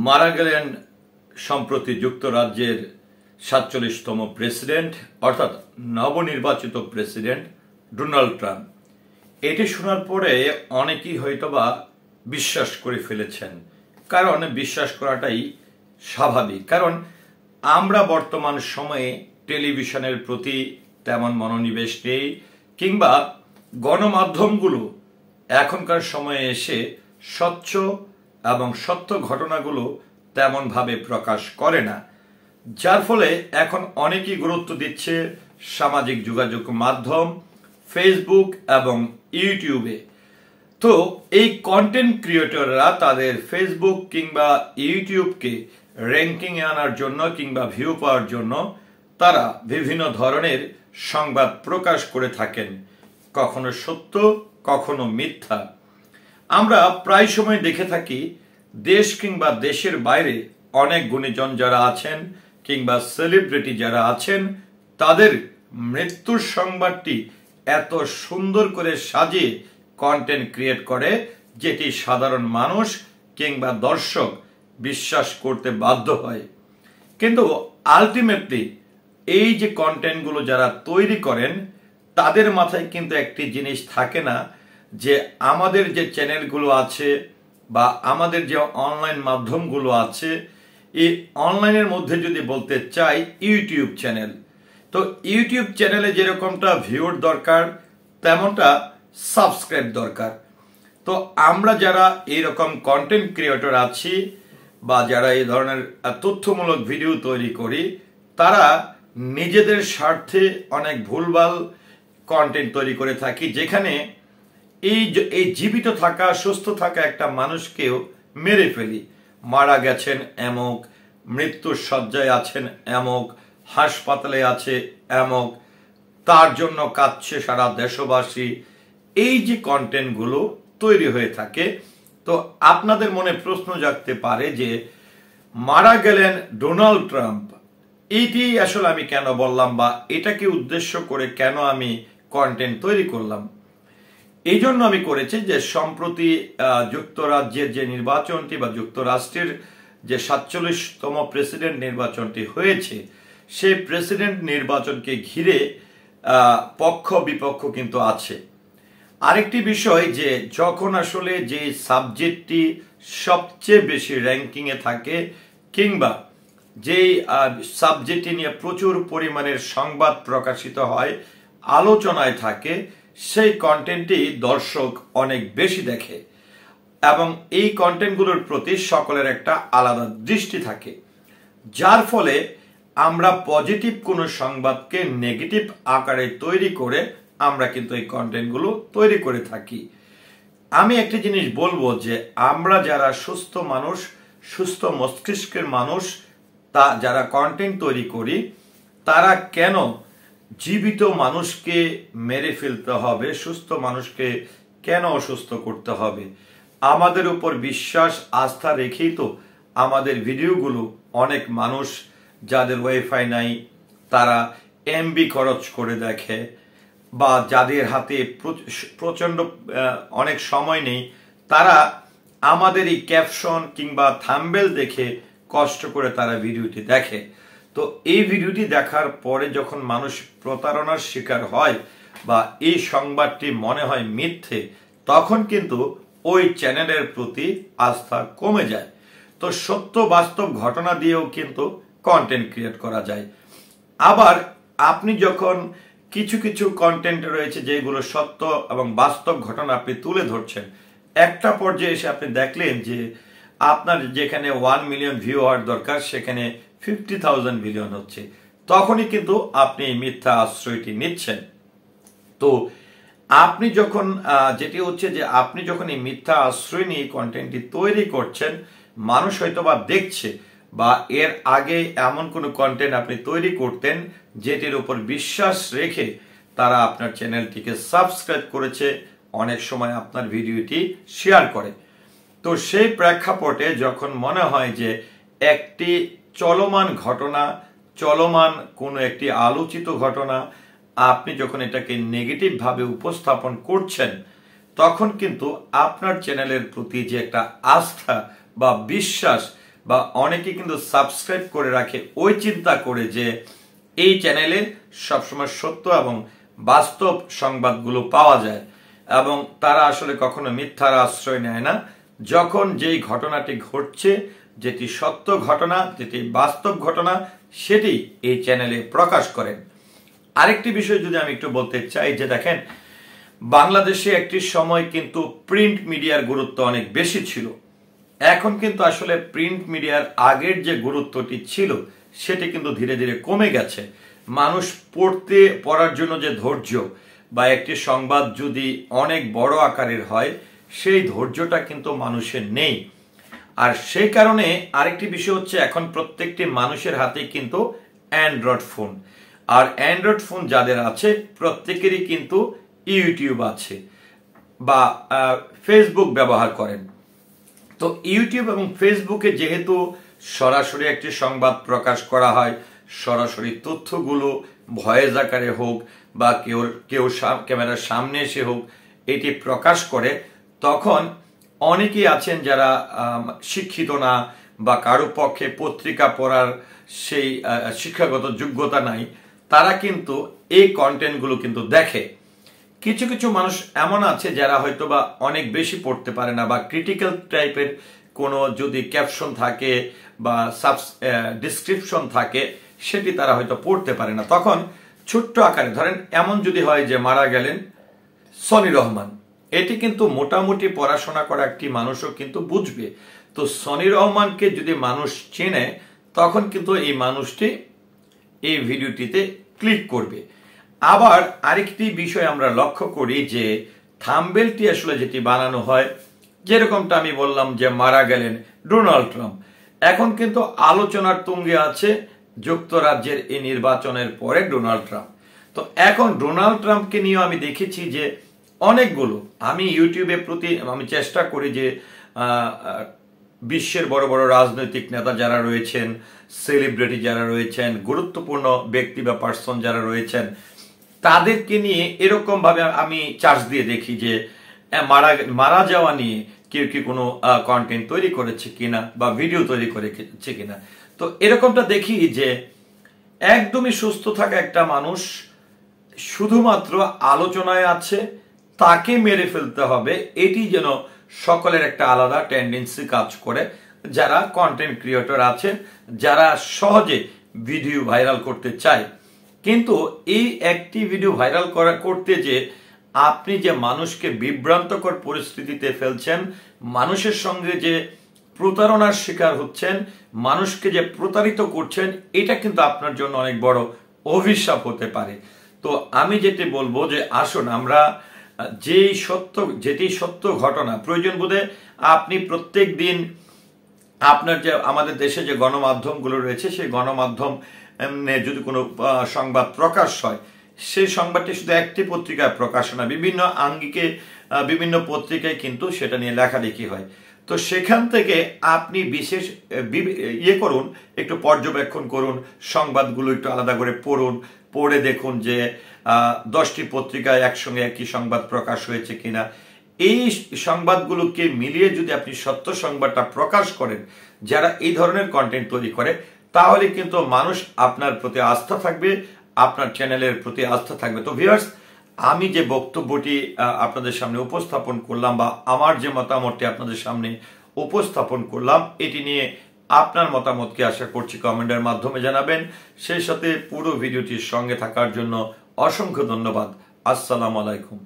মারা গেলেন সম্প্রতি যুক্তরাজ্যের ৪৭তম প্রেসিডেন্ট অর্থাৎ নবনির্বাচিত প্রেসিডেন্ট ডোনাল্ড ট্রাম্প। এটি শোনার পরে অনেকেই হয়তোবা বিশ্বাস করে ফেলেছেন, কারণ বিশ্বাস করাটাই স্বাভাবিক। কারণ আমরা বর্তমান সময়ে টেলিভিশনের প্রতি তেমন মনোনিবেশ নেই, কিংবা গণমাধ্যমগুলো এখনকার সময়ে এসে স্বচ্ছ এবং সত্য ঘটনাগুলো তেমনভাবে প্রকাশ করে না, যার ফলে এখন অনেকেই গুরুত্ব দিচ্ছে সামাজিক যোগাযোগ মাধ্যম ফেসবুক এবং ইউটিউবে। তো এই কন্টেন্ট ক্রিয়েটররা তাদের ফেসবুক কিংবা ইউটিউবকে র্যাঙ্কিংয়ে আনার জন্য কিংবা ভিউ পাওয়ার জন্য তারা বিভিন্ন ধরনের সংবাদ প্রকাশ করে থাকেন, কখনো সত্য কখনো মিথ্যা। আমরা প্রায় সময় দেখে থাকি দেশ কিংবা দেশের বাইরে অনেক গুণীজন যারা আছেন কিংবা সেলিব্রিটি যারা আছেন, তাদের মৃত্যুর সংবাদটি এত সুন্দর করে সাজিয়ে কন্টেন্ট ক্রিয়েট করে যেটি সাধারণ মানুষ কিংবা দর্শক বিশ্বাস করতে বাধ্য হয়। কিন্তু আলটিমেটলি এই যে কন্টেন্টগুলো যারা তৈরি করেন তাদের মাথায় কিন্তু একটি জিনিস থাকে না, যে আমাদের যে চ্যানেলগুলো আছে বা আমাদের যে অনলাইন মাধ্যমগুলো আছে, এই অনলাইনের মধ্যে যদি বলতে চাই ইউটিউব চ্যানেল, তো ইউটিউব চ্যানেলে যেরকমটা ভিউর দরকার তেমনটা সাবস্ক্রাইব দরকার। তো আমরা যারা এইরকম কন্টেন্ট ক্রিয়েটর আছি বা যারা এই ধরনের তথ্যমূলক ভিডিও তৈরি করি, তারা নিজেদের স্বার্থে অনেক ভুলভাল কন্টেন্ট তৈরি করে থাকি, যেখানে এই জীবিত থাকা সুস্থ থাকা একটা মানুষকেও মেরে ফেলি। মারা গেছেন এমক, মৃত্যুর শয্যায় আছেন এমক, হাসপাতালে আছে এমক, তার জন্য কাঁদছে সারা দেশবাসী। এই যে কন্টেন্টগুলো তৈরি হয়ে থাকে, তো আপনাদের মনে প্রশ্ন জাগতে পারে যে মারা গেলেন ডোনাল্ড ট্রাম্প, এটি আসলে আমি কেন বললাম বা এটাকে উদ্দেশ্য করে কেন আমি কন্টেন্ট তৈরি করলাম। এই জন্য আমি করেছি যে সম্প্রতি যুক্তরাজ্যের যে নির্বাচনটি বা যুক্তরাষ্ট্রের যে ৪৭তম প্রেসিডেন্ট নির্বাচনটি হয়েছে, সেই প্রেসিডেন্ট নির্বাচনকে ঘিরে পক্ষ বিপক্ষ কিন্তু আছে। আরেকটি বিষয় যে যখন আসলে যে সাবজেক্টটি সবচেয়ে বেশি র্যাঙ্কিংয়ে থাকে কিংবা যেই সাবজেক্টটি নিয়ে প্রচুর পরিমাণের সংবাদ প্রকাশিত হয়, আলোচনায় থাকে, সেই কন্টেন্টটি দর্শক অনেক বেশি দেখে এবং এই কন্টেন্টগুলোর প্রতি সকলের একটা আলাদা দৃষ্টি থাকে, যার ফলে আমরা পজিটিভ কোনো সংবাদকে নেগেটিভ আকারে তৈরি করে আমরা কিন্তু এই কন্টেন্টগুলো তৈরি করে থাকি। আমি একটি জিনিস বলবো যে আমরা যারা সুস্থ মানুষ, সুস্থ মস্তিষ্কের মানুষ, তা যারা কন্টেন্ট তৈরি করি, তারা কেন জীবিত মানুষকে মেরে ফেলতে হবে, সুস্থ মানুষকে কেন অসুস্থ করতে হবে? আমাদের উপর বিশ্বাস আস্থা রেখেই তো আমাদের ভিডিওগুলো অনেক মানুষ, যাদের ওয়াইফাই নাই তারা এমবি খরচ করে দেখে, বা যাদের হাতে প্রচন্ড অনেক সময় নেই, তারা আমাদের এই ক্যাপশন কিংবা থাম্বনেল দেখে কষ্ট করে তারা ভিডিওটি দেখে। তো এই ভিডিওটি দেখার পরে যখন মানুষ প্রতারণার শিকার হয় বা এই সংবাদটি মনে হয় মিথ্যে, তখন কিন্তু ওই চ্যানেলের প্রতি আস্থা কমে যায়। তো সত্য বাস্তব ঘটনা দিয়েও কিন্তু কন্টেন্ট ক্রিয়েট করা যায়। আবার আপনি যখন কিছু কিছু কন্টেন্ট রয়েছে যেগুলো সত্য এবং বাস্তব ঘটনা আপনি তুলে ধরছেন, একটা পর্যায়ে এসে আপনি দেখলেন যে আপনার যেখানে 1 মিলিয়ন ভিউ হওয়ার দরকার সেখানে 50,000 মিলিয়ন হচ্ছে, তখনই কিন্তু আপনি মিথ্যা আশ্রয়টি নিচ্ছেন। তো আপনি যখন যেটি হচ্ছে যে আপনি যখন এই মিথ্যা আশ্রয় নিয়ে কন্টেন্টটি তৈরি করছেন, মানুষ হয়তো বা দেখছে, বা এর আগে এমন কোনো কন্টেন্ট আপনি তৈরি করতেন যেটির উপর বিশ্বাস রেখে তারা আপনার চ্যানেলটিকে সাবস্ক্রাইব করেছে, অনেক সময় আপনার ভিডিওটি শেয়ার করে। তো সেই প্রেক্ষাপটে যখন মনে হয় যে একটি চলমান ঘটনা, চলমান কোনো একটি আলোচিত ঘটনা আপনি যখন এটাকে নেগেটিভ ভাবে উপস্থাপন করছেন, তখন কিন্তু আপনার চ্যানেলের প্রতি যে একটা আস্থা বা বিশ্বাস বা অনেকে কিন্তু সাবস্ক্রাইব করে রাখে ওই চিন্তা করে যে এই চ্যানেলে সবসময় সত্য এবং বাস্তব সংবাদগুলো পাওয়া যায়, এবং তারা আসলে কখনো মিথ্যার আশ্রয় নেয় না। যখন যেই ঘটনাটি ঘটছে, যেটি সত্য ঘটনা, যেটি বাস্তব ঘটনা, সেটি এই চ্যানেলে প্রকাশ করেন। আরেকটি বিষয় যদি আমি একটু বলতে চাই যে দেখেন, বাংলাদেশে একটি সময় কিন্তু প্রিন্ট মিডিয়ার গুরুত্ব অনেক বেশি ছিল। এখন কিন্তু আসলে প্রিন্ট মিডিয়ার আগের যে গুরুত্বটি ছিল সেটি কিন্তু ধীরে ধীরে কমে গেছে। মানুষ পড়ার জন্য যে ধৈর্য, বা একটি সংবাদ যদি অনেক বড় আকারের হয় সেই ধৈর্যটা কিন্তু মানুষের নেই। আর সেই কারণে আরেকটি বিষয় হচ্ছে, এখন প্রত্যেকটি মানুষের হাতে কিন্তু অ্যান্ড্রয়েড ফোন, আর অ্যান্ড্রয়েড ফোন যাদের আছে প্রত্যেকেরই কিন্তু ইউটিউব আছে বা ফেসবুক ব্যবহার করেন। তো ইউটিউব এবং ফেসবুকে যেহেতু সরাসরি একটি সংবাদ প্রকাশ করা হয়, সরাসরি তথ্যগুলো ভয়েস আকারে হোক বা কেউ ক্যামেরার সামনে এসে হোক এটি প্রকাশ করে, তখন অনেকেই আছেন যারা শিক্ষিত না বা কারো পক্ষে পত্রিকা পড়ার সেই শিক্ষাগত যোগ্যতা নাই, তারা কিন্তু এই কন্টেন্টগুলো কিন্তু দেখে। কিছু কিছু মানুষ এমন আছে যারা হয়তো বা অনেক বেশি পড়তে পারে না, বা ক্রিটিক্যাল টাইপের কোনো যদি ক্যাপশন থাকে বা ডিসক্রিপশন থাকে সেটি তারা হয়তো পড়তে পারে না। তখন ছোট্ট আকারে ধরেন এমন যদি হয় যে মারা গেলেন সনি রহমান, এটি কিন্তু মোটামুটি পড়াশোনা করা একটি মানুষও কিন্তু বুঝবে। তো সনি রহমানকে যদি মানুষ চেনে তখন কিন্তু এই মানুষটি এই ভিডিওটিতে ক্লিক করবে। আবার আরেকটি বিষয় আমরা লক্ষ্য করি যে থাম্বনেলটি আসলে যেটি বানানো হয়, যেরকমটা আমি বললাম যে মারা গেলেন ডোনাল্ড ট্রাম্প, এখন কিন্তু আলোচনার তুঙ্গে আছে যুক্তরাজ্যের এই নির্বাচনের পরে ডোনাল্ড ট্রাম্প। তো এখন ডোনাল্ড ট্রাম্পকে নিয়ে আমি দেখেছি যে অনেকগুলো, আমি ইউটিউবে আমি চেষ্টা করি যে বিশ্বের বড় বড় রাজনৈতিক নেতা যারা রয়েছেন, সেলিব্রিটি যারা রয়েছেন, গুরুত্বপূর্ণ ব্যক্তি বা পার্সন যারা রয়েছেন, তাদেরকে নিয়ে এরকম ভাবে আমি চার্জ দিয়ে দেখি যে মারা যাওয়া নিয়ে কেউ কি কোনো কন্টেন্ট তৈরি করেছে কিনা বা ভিডিও তৈরি করেছে কিনা। তো এরকমটা দেখি যে একদমই সুস্থ থাকা একটা মানুষ শুধুমাত্র আলোচনায় আছে, তাকে মেরে ফেলতে হবে, এটি যেন সকলের একটা আলাদা টেন্ডেন্সি কাজ করে। যারা কন্টেন্ট ক্রিয়েটর আছেন, যারা সহজে ভিডিও ভাইরাল করতে চায়, কিন্তু এই একটি ভিডিও ভাইরাল করতে যে আপনি যে মানুষকে বিভ্রান্তকর পরিস্থিতিতে ফেলছেন, মানুষের সঙ্গে যে প্রতারণার শিকার হচ্ছেন, মানুষকে যে প্রতারিত করছেন, এটা কিন্তু আপনার জন্য অনেক বড় অভিশাপ হতে পারে। তো আমি যেটি বলবো যে আসুন আমরা যেটি সত্য ঘটনা, প্রয়োজন বোধে আপনি প্রত্যেক দিন আপনার যে আমাদের দেশে যে গণমাধ্যমগুলো রয়েছে সেই গণমাধ্যম যদি কোনো সংবাদ প্রকাশ হয়, সেই সংবাদটি শুধু একটি পত্রিকায় প্রকাশ না, বিভিন্ন আঙ্গিকে বিভিন্ন পত্রিকায় কিন্তু সেটা নিয়ে লেখালেখি হয়। তো সেখান থেকে আপনি বিশেষ করুন, একটু পর্যবেক্ষণ করুন, সংবাদগুলো একটু আলাদা করে পড়ে দেখুন যে 10টি পত্রিকায় একসঙ্গে একই সংবাদ প্রকাশ হয়েছে কিনা। এই সংবাদগুলোকে মিলিয়ে যদি আপনি সত্য সংবাদটা প্রকাশ করেন, যারা এই ধরনের কন্টেন্ট তৈরি করে, তাহলে কিন্তু মানুষ আপনার প্রতি আস্থা থাকবে, আপনার চ্যানেলের প্রতি আস্থা থাকবে। তো ভিউয়ার্স, আমি যে বক্তব্যটি আপনাদের সামনে উপস্থাপন করলাম বা আমার যে মতামতটি আপনাদের সামনে উপস্থাপন করলাম, এটি নিয়ে আপনার মতামতকে আশা করছি কমেন্টের মাধ্যমে জানাবেন। সেই সাথে পুরো ভিডিওটির সঙ্গে থাকার জন্য অসংখ্য ধন্যবাদ। আসসালামু আলাইকুম।